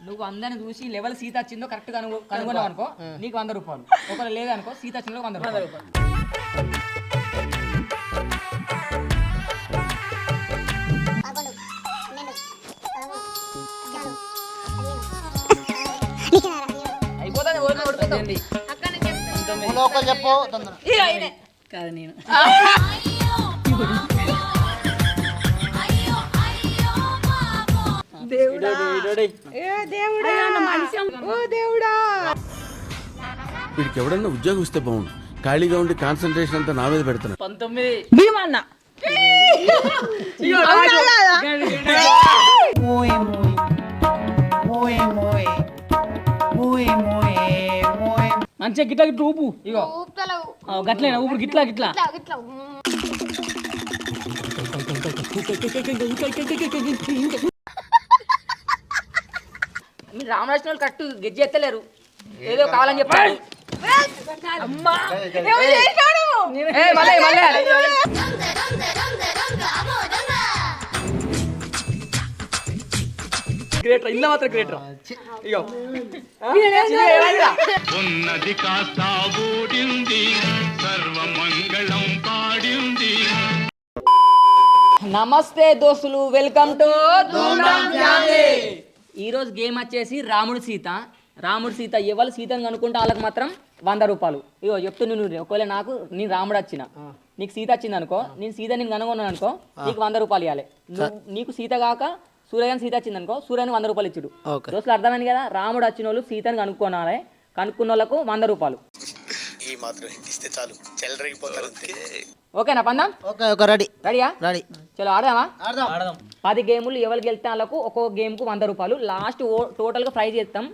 నువ్వు అందరిని చూసి లెవెల్ సీత వచ్చిందో కరెక్ట్ గా కనుగొన్నావు అనుకో నీకు 100 రూపాయలు. ఒకవేళ లేదనుకో సీత వచ్చిందో 100 రూపాయలు. అయిపోతుంది కాదు నేను వీడికి ఎవడన్నా ఉద్యోగం ఇస్తే బాగుండు. ఖాళీగా ఉండి కాన్సన్ట్రేషన్ అంతా నా మీద పెడుతున్నా. 19 భీమన్న మంచిగా గిట్లా గిట్ల ఊపు. ఇగో గట్లేనా ఊపు గిట్లా గిట్లా. మీరు రామరాజు వాళ్ళు కరెక్ట్ గెజ్జి ఎత్తలేరు, ఏదో కావాలని చెప్పారు. గ్రేటర్ ఇంత మాత్రం గ్రేటర్. ఉన్నది కాస్త ఊడింది సర్వమంగళం పాడింది. నమస్తే దోస్తులు, వెల్కమ్ టు ఈ రోజు గేమ్ వచ్చేసి రాముడు సీత. రాముడు సీత ఎవరు సీతను కనుక్కుంటే వాళ్ళకి మాత్రం 100 రూపాయలు. ఇగో చెప్తున్నా, నువ్వు ఒకవేళ నేను రాముడు వచ్చిన నీకు సీత వచ్చింది అనుకో, నేను సీత నేను కనుగొన్నాను అనుకో, నీకు 100 రూపాయలు ఇవ్వాలి. నీకు సీత కాక సూర్యగాని సీత వచ్చింది అనుకో, సూర్యానికి 100 రూపాయలు ఇచ్చుడు. దోస్తులు అర్థమైంది కదా. రాముడు వచ్చిన వాళ్ళు సీతను కనుక్కోనాలి, కనుక్కున్న వాళ్ళకు 100 రూపాయలు. ఓకేనా పందాం? రెడీయా? చలో ఆడదామా? 10 గేములు ఎవరికి వెళ్తే వాళ్ళకు ఒక్కొక్క గేమ్ కు 100 రూపాయలు. లాస్ట్ టోటల్ గా ప్రైజ్ చేస్తాం.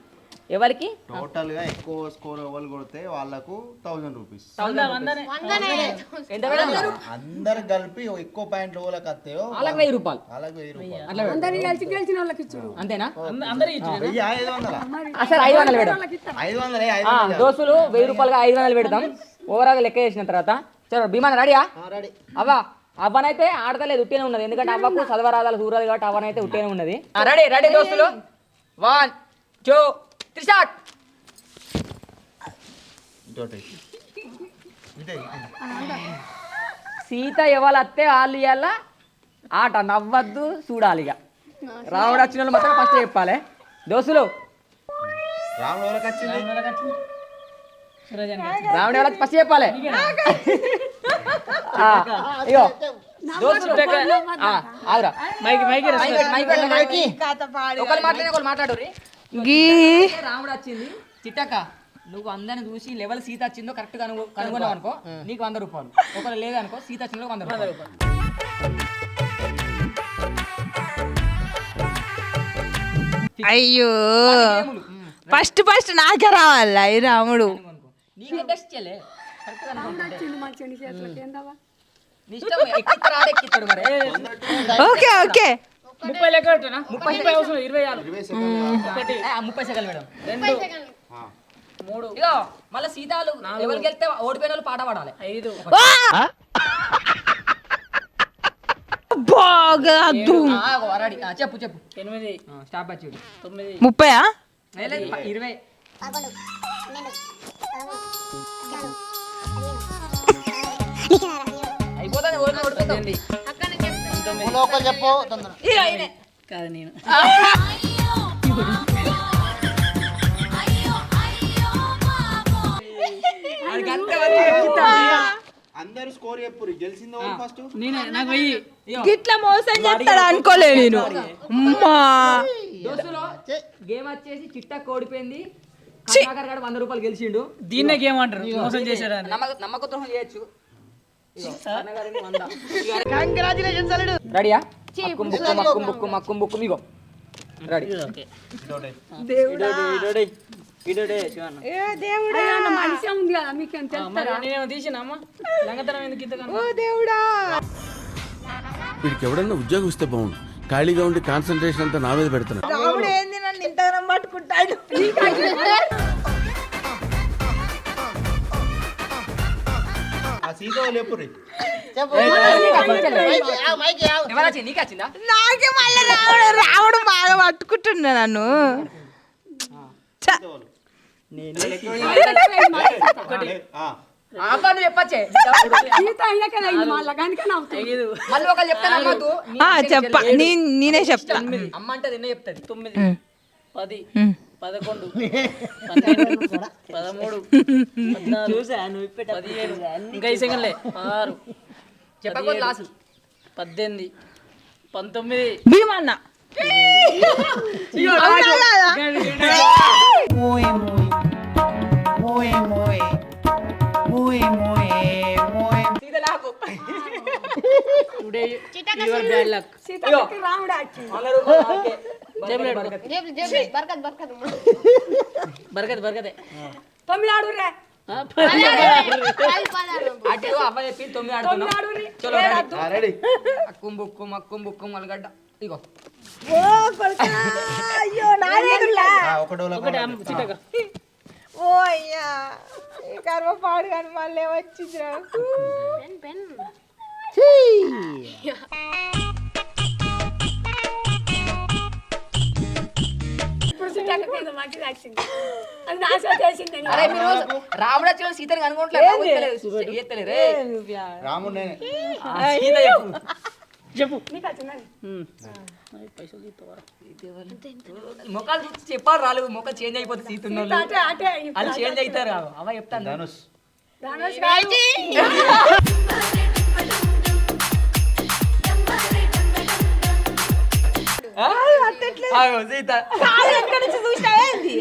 ఎవరికి టోటల్ గా ఎక్కువ స్కోర్ ఎవరు కొడితే వాళ్ళకు 1000 రూపీస్. అందరు కలిపి ఎక్కువ పాయింట్లు వాళ్ళకి వస్తాయో వాళ్ళకి 1000 రూపాయలు. అంతేనా? సరే 500 పెడదాం. దోస్తులు 1000 రూపాయలుగా 500 పెడతాం. ఓవరాల్ లెక్క చేసిన తర్వాత చలో భీమా రెడీయా? అవ్వా అవ్వనైతే ఆడతలేదు, ఉట్టేనే ఉన్నది. ఎందుకంటే అవ్వకు చదవరాదాలు చూడదు కాబట్టి అవ్వనైతే ఉట్టేనే ఉన్నది. రెడీ రెడీ దోస్తులు, 1 2 3 స్టార్ట్. సీత ఎవరు వస్తే వాళ్ళు ఇవాళ ఆట నవ్వద్దు, చూడాలి. ఇక రాముడు వచ్చిన వాళ్ళు మాత్రం ఫస్ట్ చెప్పాలి. దోస్తులు రాముడు ఎవరు ఫస్ట్ చెప్పాలి. ఇగో దోస్తులు ఆగురా, ఒకరు మాట్లాడు. రాముడు వచ్చింది చిట్టక్క, నువ్వు అందరిని చూసి లెవెల్ సీత వచ్చిందో కరెక్ట్ కనుగొన్నావు అనుకో నీకు 100 రూపాయలు. ఒకవేళ లేదనుకో సీత వచ్చిందో 100 రూపాయలు. అయ్యో ఫస్ట్ నాకే రావాలా ఈ రాముడు? ఓకే ఓకే 30 లెక్క 30 అవసరం 30 సెకండ్లు మేడం. 2 3 ఇగో మళ్ళీ సీతాలు ఎవరికి వెళ్తే ఓడిపోయిన వాళ్ళు పాట పాడాలి. 5 చెప్పు 8 స్టాప్ వచ్చి 9 30 20 అయిపోతుంది. ఓడిపోతుంది కాదు నేను అందరూ స్కోర్ చెప్పురు, గెలిచిందో ఫస్ట్ నాకు గిట్లా మోసం చేస్తాడు అనుకోలే నేను. దోస్తులో గేమ్ వచ్చేసి చిట్టా ఓడిపోయింది, 100 రూపాయలు గెలిచిండు. దీన్నే గేమ్ అంటారు, మోసం చేశారు. నమ్మక ద్రోహం చేయొచ్చు. రెడీయా? మక్కుం బుక్కు ఇగో రెడీ. వీడికి ఎవడన్నా ఉద్యోగం ఇస్తే బాగుండు. ఖాళీగా ఉండి కాన్సన్ట్రేషన్ అంతా నా మీద పెడుతున్నా. రాముడు ఏంది నన్ను ఇంతగానం పట్టుకుంటాడు? నాకే మళ్ళీ రాముడు బాగా పట్టుకుంటున్నా నన్ను. అబ్బా నువ్వు చెప్పచ్చే సీత అయ్యాక అయింది మళ్ళీ కనుక మళ్ళీ ఒకళ్ళు చెప్తాను అమ్మద్దు చెప్ప నేనే చెప్తా అమ్మ అంటే నిన్న చెప్తాది 9 10 11 12 13 15 ఇంకా 5 సెకండ్లే 16 చెప్పకపోతే loss 18 19 Bhimanna today your bad luck సీతకి రాముడు వచ్చింది బర్గదే తమిళనాడు రే అటు అవ్వ చెప్పి 9 ఆడుతున్నాం తమిళనాడు రే చలో రెడీ అక్కుం బుక్కుం అలగడ్డ ఇగో అయ్యో నాదేనులా ఒకటి చిట్టక ఓ అయ్యా ఈ కర్మ పాడు కానీ మళ్ళీ వచ్చింది నాకు ఇప్పుడు సీతకి ఏదో మంచిది వచ్చింది అది నాశనం చేసింది అరే మీరు రాముడు వచ్చిన సీతని కనుకోవట్లేదు రే రాముడు నేనే సీత చెప్పు నీకు వచ్చిందని పైసలు తీస్తావా ముఖాలు చూసి చెప్పాలి రాలేదు ముఖం చేంజ్ అయిపోతుంది సీత ఉన్న వాళ్ళు. అటే అటే వాళ్ళు చేంజ్ అవుతారు అవ చెప్తాను ధనుష్ ధనుష్ గారు ఆగో, సీత ఎక్కడి నుంచి చూసినావే ఏంది?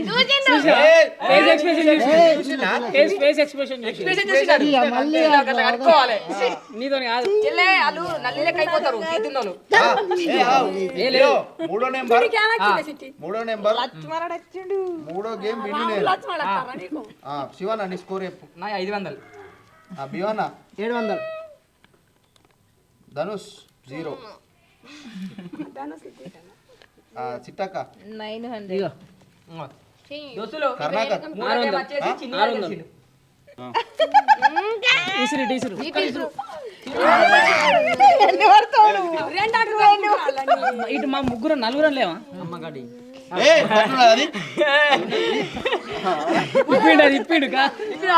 ఫేస్ ఎక్స్ప్రెషన్ ఎక్స్ప్రెషన్ చూసినాడు. సీత ఒకటి కనుక్కోవాలి. నీతో కాదు చెల్లే వాళ్ళు నల్లి లెక్క అయిపోతారు సీతున్నోళ్ళు మూడో నెంబర్ నీకేమొచ్చింది సిట్టి మూడో నెంబర్ లక్ష్మణుడు వచ్చిండు మూడో గేమ్ విని నేను లక్ష్మణ అత్తారా నీకు శివన్న నీ స్కోర్ చెప్పు నా 500 బివన్న 700 ధనుష్ 0 ధనుష్ సిట్టి చిట్టక్క 900 దోస్తులు కర్ణాకర్ మూడో game వచ్చేసి చిన్నగా గెలిచిండు. ఈసిరు ఇటు మా ముగ్గురు నలుగురం లేవా అమ్మగాడి అది ఇప్పిండు కా ఇక్కడ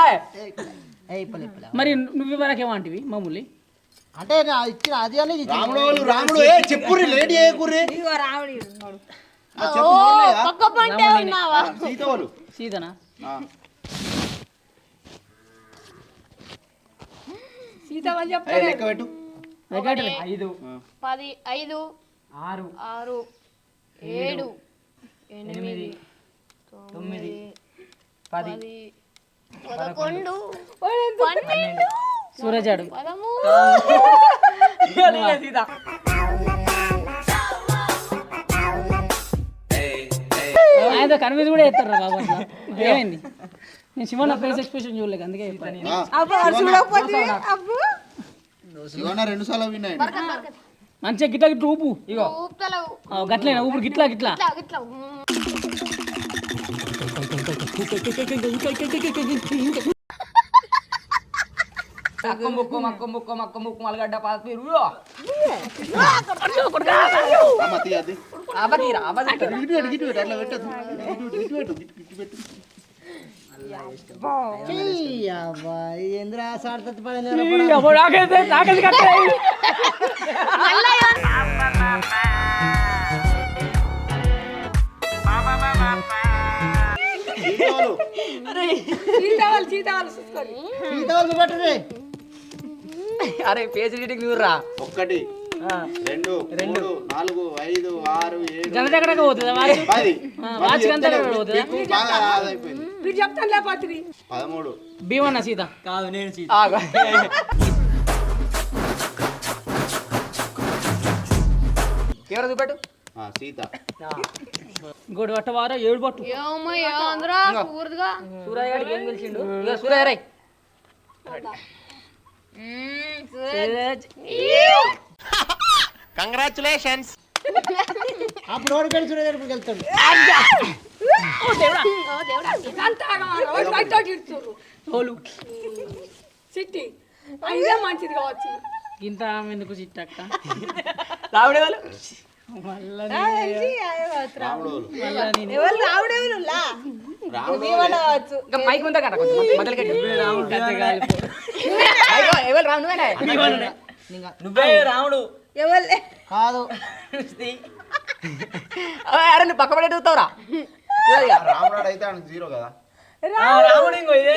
మరి నువ్వు వరకేమంటివి మామూలు అంటే ఇచ్చిన అది అనేది రాముడు వాళ్ళు రాముడు చెప్పుర్రి లేట్ చేయకుర్రి ఇదిగో రాముడు ఉన్నాడు సీత వాళ్ళు సీతనా సీత వాళ్ళు చెప్తారు లెక్క పెట్టు 5 10 5 6 6 7 8 9 10 11 12 సూరజాడు 13 సీత ఆయన కన్విన్స్ కూడా చేస్తారు బాబు అట్లా ఏమైంది నేను శివన్న ఫేస్ ఎక్స్ప్రెషన్ చూడలేదు అందుకే చెప్పాను అప్పుడు చూడకపోతే అప్పుడు శివన్న 2 సార్లు విన్ అయ్యిండు మంచిగా గిట్లా గిట్ల ఊపు ఇగో ఊపుతలేవు గట్లేనా ఊపుడు గిట్లా గిట్లా ఇట్లా అక్కం బుక్కం అలగడ్డ పాతీరు అమ్మ తీ అది అబ్బతీరా అబ్బతీరా ఇటు పెట్టు ఇటు పెట్టు అట్లా పెట్టదు ఇటు పెట్టు ఇటు పెట్టు ఏంద్రా సార్థత పడింది నాకైతే కట్టే సీత వాళ్ళు చూసుకోండి సీతాలు పట్టదే అరే పేజ్ రీడింగ్ చూడరా 1 2 3 4 5 6 7 జన దగ్గర పోతుందా వాచ్ 10 వాచ్ గంట పోతుందా బాగా అయిపోయింది మీరు చెప్తాను లేకపోతే 13 భీమన్న సీత కాదు నేను సీత ఆగు. ఎవరు చూపెట్టు సీత ఇంకోటి పట్టవారా 7 పట్టు ఏమయ్యా అందరా పూర్తిగా సూరయ్య గారికి ఏం గెలిచిండు ఇక సూరయ్య రై అప్పుడు ఓడి గెలిచిన ఇప్పుడు వెళ్తాడు సిట్టి అయినా మంచిది కావచ్చు ఇంత ఎందుకు చిట్టక్క రావుడే వాళ్ళు రాముడు ఎవరు రావుడెవరు భీమన్న కావచ్చు. ఇంకా మైక్ ఉందా కదా కొంచెం మొదలు కట్టి ఎవరు రావు నువ్వేనా నువ్వే రాముడు. ఎవరు కాదు అరే నువ్వు పక్క పడే చూస్తావురా రాముడు అయితే ఆయనకు 0 కదా. రాముడు ఇంకో ఇదే.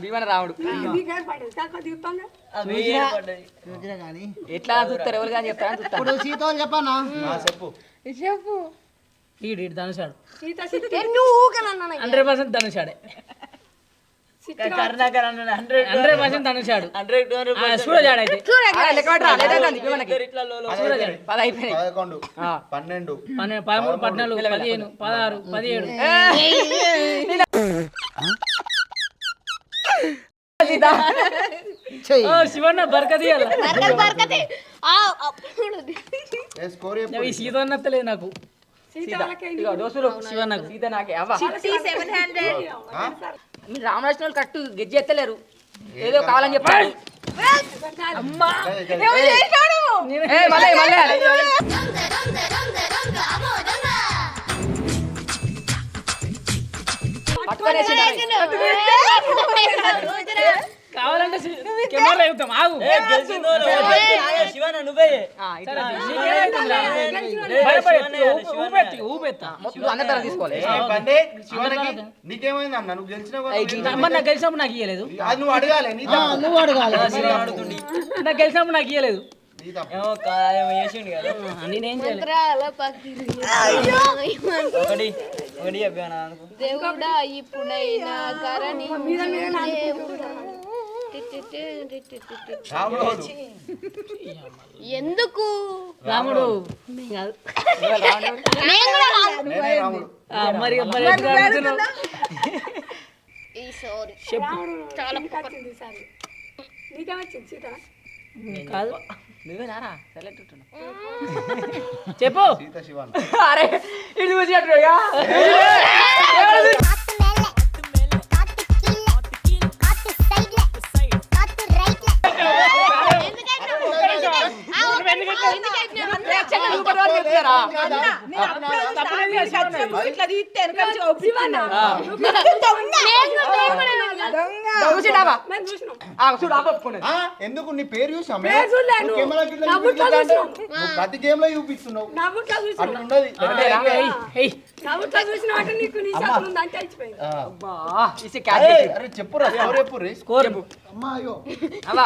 భీమన రాముడు నీకేం పడ్డది కాక దిగుతాను చూసినా కానీ ఎట్లా చూస్తారు ఎవరు కానీ చెప్తారా చూస్తారు ఇప్పుడు సీతోలు చెప్పానా చెప్పు. చెప్పు. ఈడు ధనుషాడు సీత సీత 100% ధనుషాడే కరుణాకర్ అన్నాడు 100% ధనుషాడు 100 సూరజాడు అయితే లెక్క పెట్టరా లేదండి భీమనకి ఇట్లా లోలో. 10 అయిపోయినాయి 11 12 13 14 15 16 17 చెయ్యి శివన్న బర్కదీయాల బరకతే ఏ స్కోర్ చెప్పు. ఈ సీత నచ్చలేదు నాకు ఇగో దోస్తులు శివన్నకు సీత నాకే అవ్వ 700. మీరు రామరాజు కరెక్ట్ గెజ్జి ఎత్తలేరు ఏదో కావాలని చెప్పారు మళ్ళీ మళ్ళీ పట్టుకొనేసి కావాలంటే కెమెరా అవుతాం ఆగు గెలిచిందో శివన్న నువ్వే. ఊపెత్తా మొత్తం అందరి తర తీసుకోవాలి ఏ బండే శివనకి నీకేమైంది అన్న? నువ్వు గెలిచినావు మరి నాకు గెలిచినప్పుడు నాకు ఇయ్యలేదు అది నువ్వు అడగాలి. నీ తప్పు. నువ్వు అడగాలి నాకు గెలిచినప్పుడు నాకు ఇయ్యలేదు నీ తప్పు. ఏమో వేసిండు కదా. నేనేం చేయలేదు ఒకటి ఒకటి చెప్పాను అనుకో. దేవుడా ఇప్పుడైనా కరణి రాముడు ఎందుకు రాముడు నేను కూడా రాను. నేనే రాముడు. మరి మరి ఎట్లా అడుగుతున్నావు? ఈ సారీ చాలా వచ్చింది ఈసారి. నీకేమొచ్చింది సీత? కాదు నువ్వేనారా సెలెక్ట్ చెప్పు సీత శివన్. అరే ఇది చూసినట్టుగా ఇట్లా తీస్తే వెనకాల ఒప్పిస్తున్నా. ఆ, ఎందుకు నీ పేరు చూసాం చూడలేను. నా బుట్ట చూసినావు. ప్రతి గేమ్ లో చూపిస్తున్నావు. నా బుట్ట చూసినావు. అట్లా ఉండదు. నా బుట్ట చూసిన వాటి నీకు నీ చేతులు ఉందని తెలిసిపోయింది. అరే చెప్పురా స్కోర్ చెప్పు రే. స్కోర్ అమ్మా అయ్యో అవా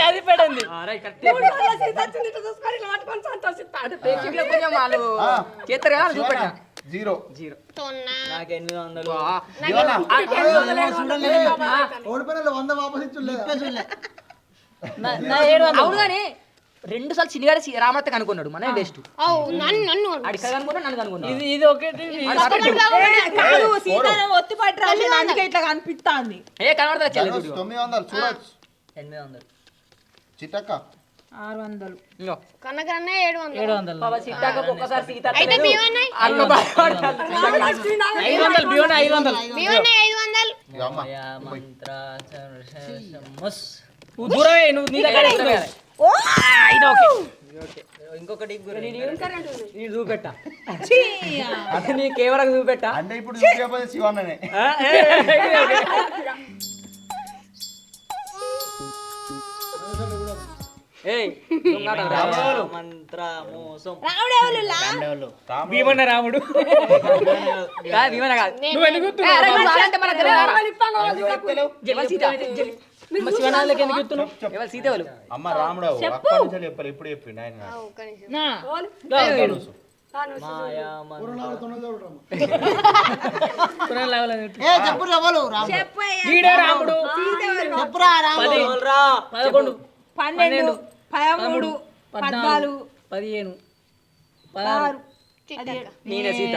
అది పెట్టండి మూడు రోజుల సీత వచ్చింది ఇట్లా చూసుకొని ఇట్లా పట్టుకొని సంతోషిస్తాడు. ప్రేక్షకులకు కొంచెం వాళ్ళు చేస్తారు కదా చూపెట్టా 0 నాకు 800. ఓడిపోయిన 100 వాపస్ ఇచ్చులే అవును కానీ 2 సార్లు చిన్నగారు రామత్త కనుక్కున్నాడు మనమే బెస్ట్ నన్ను అడి కనుక్కున్నా నన్ను కనుక్కున్నాడు ఇది ఇది ఒకటి కాదు సీతారాం ఒత్తి పట్టి రాలేదు అందుకే ఇట్లా కనిపిస్తాంది. ఏ కనబడతా చెల్లెదు 900 చూడొచ్చు. 800. చిట్టక్క 600. ఇంకో కనకరన్న 700 700 బాబా సీతాకు ఒక్కసారి సీత అయితే భీమన్నయ్య 500 బియోనే 500 భీమన్నయ్య 500 ఇక అమ్మ మంత్ర దూరమే నువ్వు నీ దగ్గర ఇది ఓకే ఇంకొకటి నేను చూపెట్టా అది నీ కెమెరాకు చూపెట్టా అంటే ఇప్పుడు చూపించకపోతే శివన్ననే. ఏయ్ మంత్ర మోసం. భీమన్న రాముడు కాదు భీమన కాదు నువ్వు ఎందుకు ఏ, అరే, నువ్వు అలాంటి మన తెలియదా? ఎవరు సీత శివనాథులకి ఎందుకు చెప్తున్నావు ఎవరు సీత ఎవరు అమ్మ రాముడు అప్పటి నుంచి చెప్పాలి. ఇప్పుడు చెప్పిండు ఆయన కాదు. ఒక్క నిమిషం మాయా ఏ చెప్పు ఎవరు వీడే రాముడు చెప్పురా రాముడు 11 12, 13, 14, 15 16 నేనే సీత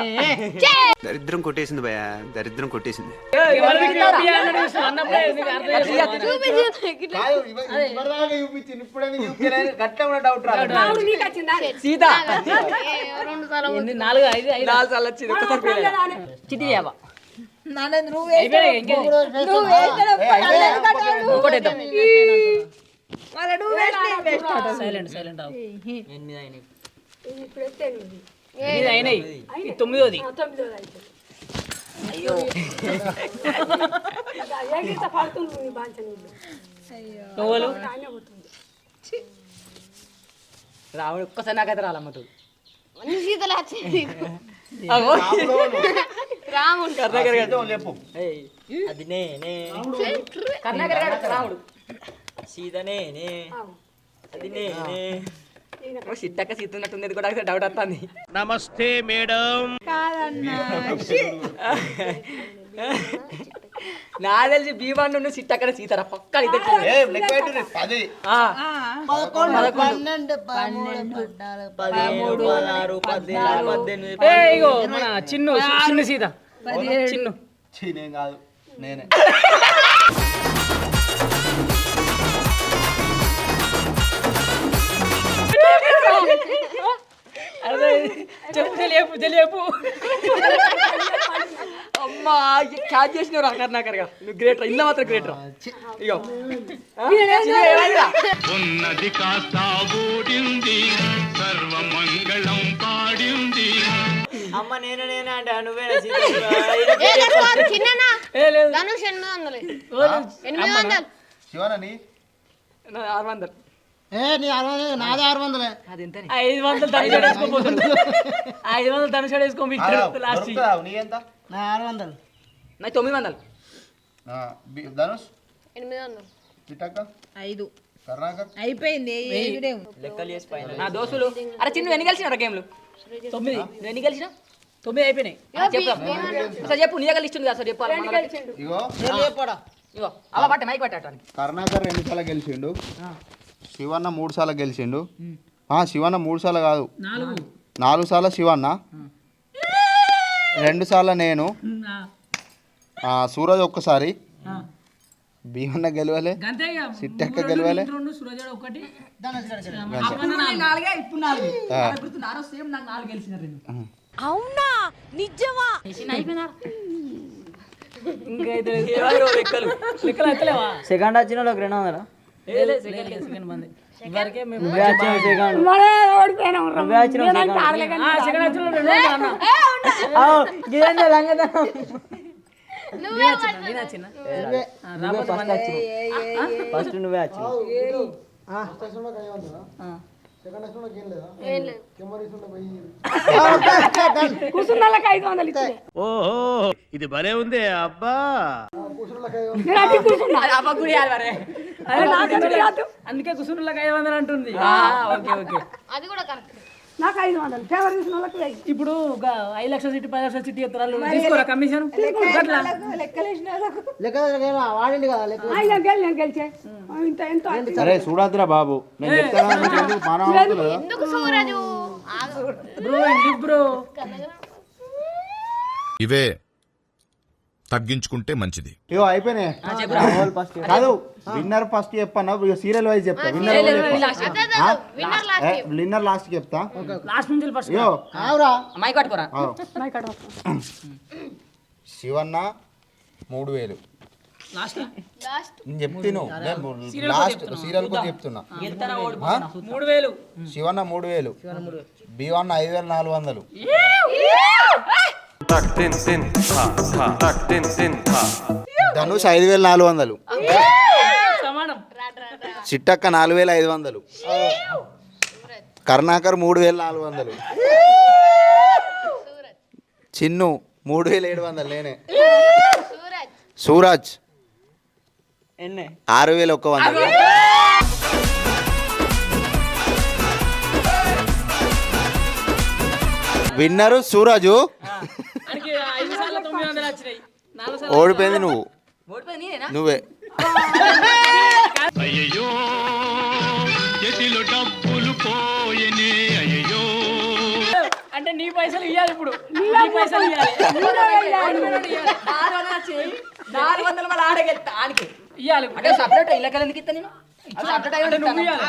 దరిద్రం కొట్టేసింది భయ దరిద్రం కొట్టేసింది అన్నప్పుడే నీకు అర్థం చేసుకోవాలి. కాదు, ఇవరిదాకా చూపించింది ఇప్పుడే చూపించలేదు. గట్ల కూడా డౌట్ రాదు. రాముడు నీకు వచ్చిందా? సీత 2 సార్లు ఎన్ని 4 5 5 4 సార్లు వచ్చింది ఒక్కసారి పేరు చిట్టి చేయవా నాన్న నువ్వు అయిపోయినాయి ఇంకేంది ఇంకోటి వేద్దాం సైలెంట్ సైలెంట్ అవు. ఎనిమిది అయినాయి. ఇది ఇప్పుడు ఎత్తే 8. ఇది అయినాయి ఇది 9ది. 9 అయితే ఏ గీత పడుతుంది నీ బాంచని ఎవరు ఆయన పోతుంది. రాముడు ఒక్కసారి నాకైతే రాలమ్మతో అన్ని సీతలు వచ్చేది చెప్పు అది నేనే కర్ణాకర్ గాడు రాముడు సీతనే అది నేనే సిట్టక్క సీత ఉన్నట్టుంది అది కూడా డౌట్ వస్తుంది. నమస్తే మేడం. నా తెలిసి భీమాన్ నుండి సిట్టక్కడ సీతారా పక్క ఇద్దరు 10 11 12 13 ఇగో మన చిన్ను చిన్న సీత చిన్ను నేను కాదు నేనే అదే చెప్పు తెలియపు అమ్మా క్యాచ్ చేసినవు కర్ణాకర్ గా నువ్వు గ్రేటర్ ఇంత మాత్రం గ్రేటర్ ఇగో ఉన్నది కాస్త ఊడింది సర్వమంగళం పాడింది. అమ్మ నేనే అంటే నువ్వే చిన్ననా ఏ లేదు ధనుష్ 800 శివనని 600 నీ 600 నాదే 600 అదెంతని 500 ధనుషాడు వేసుకోపోతుంది 500 ధనుషాడు వేసుకోమి లాస్ట్ నీ ఎంత నా 600 నాకు 900 ధనుష్ 800 చిట్టక్క 5 కర్ణాకర్ అయిపోయింది లెక్కలు చేసి పైన నా దోస్తులు అరే చిన్న ఎన్ని కలిసినావు గేమ్లు 9 నువ్వు ఎన్ని కలిసినావు 9 అయిపోయినాయి చెప్పు అసలు చెప్పు నీ దగ్గర లిస్ట్ ఉంది కదా సార్ చెప్పాలి ఇగో ఇగో అలా పట్ట మైక్ పట్టడానికి కర్ణాకర్ 2 సార్లు గెలిచిండు శివన్న 3 సార్లు గెలిచిండు శివన్న 3 సార్లు కాదు 4 సార్లు శివన్న 2 సార్లు నేను సూరజ్ ఒక్కసారి భీమన్న గెలవలే సిట్టక్క గెలవలే ఒకటి అవునా నిజమా ఇంకా అయితే లెక్కలు లెక్కలు ఎత్తలేవా సెకండ్ వచ్చిన వాళ్ళకి 200 సెకండ్ మంది ఇవరకే మేము మనమే ఓడిపోయినాం సెకండ్ వచ్చిన 200 అన్న నేను వచ్చిన ఫస్ట్ నువ్వే వచ్చినావు కూర్చున్నోళ్ళకి 500 ఇచ్చింది. ఓహో ఇది భలే ఉంది అబ్బా. నేను అట్టి కూర్చున్నా అవ్వ గుడి ఆడవారే అందుకే కుసురులకు 500 అంటుంది ఓకే ఓకే అది కూడా కరెక్ట్ నాకు 500 ఫేవర్ చేసిన వాళ్ళకి 1000. ఇప్పుడు 5 లక్షల సిటీ 10 లక్షల సిటీ ఎత్తారు తీసుకోరా కమిషన్ గట్లా లెక్కలేసిన వాళ్ళకు లెక్క వాడింది కదా లెక్క నేను గెలిచే ఇంత ఎంత అరే చూడద్దురా బాబు నేను చెప్తాను ఎందుకు సూరజు బ్రో ఎందుకు బ్రో ఇవే తగ్గించుకుంటే మంచిది. ఇగో అయిపోయినాయి కాదు విన్నర్ ఫస్ట్ చెప్పన్నా సీరియల్ వైజ్ చెప్తా విన్నర్ లాస్ట్ చెప్తా లాస్ట్ నుంచి ఫస్ట్ ఇగో మైక్ పట్టుకోరా శివన్న 3000 లాస్ట్ నేను చెప్తాను లాస్ట్ సీరియల్ కూడా చెప్తున్నా 3000 శివన్న 3000 భీవన్న 5400 ధనుష్ 5400 సమానం చిట్టక్క 4500 కర్ణాకర్ 3400 చిన్ను 3700 నేనే సూరజ్ 6100 విన్నరు సూరజు ఆయనకి 5 సార్లు 900 వచ్చినాయి 4 సార్లు ఓడిపోయింది నువ్వు నువ్వే అయ్యో చేతిలో డబ్బులు పోయనే అయ్యో. అంటే నీ పైసలు ఇవ్వాలి ఇప్పుడు నీ పైసలు ఇవ్వాలి 400 మళ్ళీ ఆడగెళ్తా ఆనికి ఇవ్వాలి అంటే సపరేట్ ఇళ్ళకెళ్ళి ఎందుకు ఇస్తా నేను సపరేట్ నువ్వు ఇవ్వాలి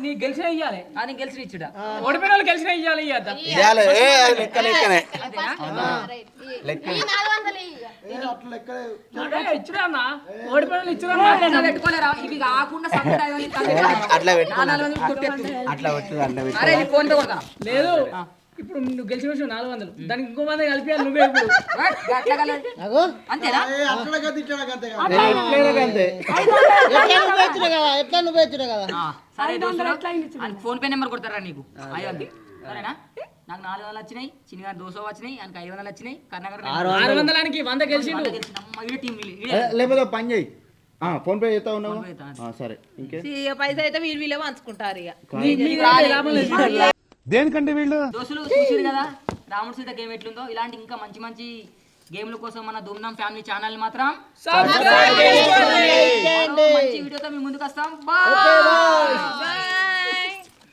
నీ గెలిచిన ఇవ్వాలి అని గెలిచి ఇచ్చుడా ఓడిపోయిన వాళ్ళు గెలిచిన ఇవ్వాలి ఇవ్వద్దా ఇవ్వాలి లెక్క లెక్కనే ఈ 400 ఇయ్య. ఇచ్చురా అన్న ఓడిపోయిన వాళ్ళు ఇచ్చురా అట్లా పెట్టుకోలేరా ఇవి కాకుండా సపరేట్ అట్లా పెట్టు అట్లా అరే నీ ఫోన్ పే కొడతాను లేదు ఇప్పుడు నువ్వు గెలిచిన విషయం 400 దానికి ఇంకో మంది కలిపి నువ్వే ఇప్పుడు అట్లా కలదు. అంతేనా ఎట్లా నువ్వు వచ్చినా కదా ఆ, సరే దోస్తులు ఫోన్ పే నెంబర్ కొడతారా నీకు 500 సరేనా నాకు 400 వచ్చినాయి చిన్నగా 200 వచ్చినాయి ఆయనకి 500 వచ్చినాయి కర్ణాకర్ 600 100 గెలిచిండు టీం లేకపోతే పని చేయి ఫోన్ పే చేస్తా ఉన్నావు సరే ఇంకే పైసలు అయితే వీళ్ళే పంచుకుంటారు ఇక దేనికంటే వీళ్ళు దోస్తులు చూసిరు కదా రాముడు సీత గేమ్ ఎట్లుందో ఇలాంటి ఇంకా మంచి మంచి గేమ్ల కోసం మన ధూమ్ధామ్ ఫ్యామిలీ ఛానల్ మాత్రం మరో మంచి వీడియోతో మీ ముందుకు వస్తాం బాయ్